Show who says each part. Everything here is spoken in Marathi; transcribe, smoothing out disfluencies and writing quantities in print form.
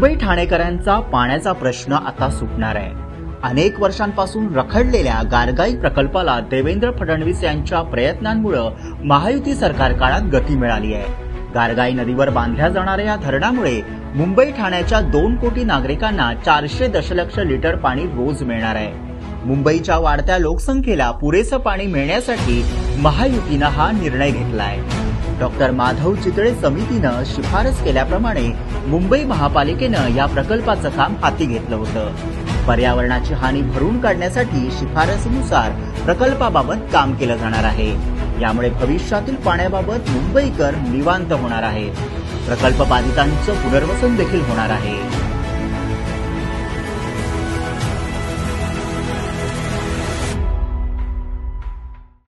Speaker 1: मुंबई ठाणेकरांचा पाण्याचा प्रश्न आता सुटणार आहे। अनेक वर्षांपासून रखडलेल्या गारगाई प्रकल्पाला देवेंद्र फडणवीस यांच्या प्रयत्नांमुळे महायुती सरकार काळात गती मिळाली आहे। गारगाई नदीवर बांधल्या जाणाऱ्या या धरणामुळे मुंबई ठाण्याच्या 2 कोटी नागरिकांना 400 दशलक्ष लिटर पाणी रोज मिळणार आहे। मुंबईच्या वाढत्या लोकसंख्येला पुरेसं पाणी मिळण्यासाठी महायुतीनं हा निर्णय घेतलाय। डॉक्टर माधव चितळे समितीनं शिफारस केल्याप्रमाणे मुंबई महापालिकेनं या प्रकल्पाचं काम हाती घेतलं होतं। पर्यावरणाची हानी भरून काढण्यासाठी शिफारसीनुसार प्रकल्पाबाबत काम केलं जाणार आहे। यामुळे भविष्यातील पाण्याबाबत मुंबईकर निवांत होणार आहेत। प्रकल्प बाधितांचं पुनर्वसन देखील होणार आहे।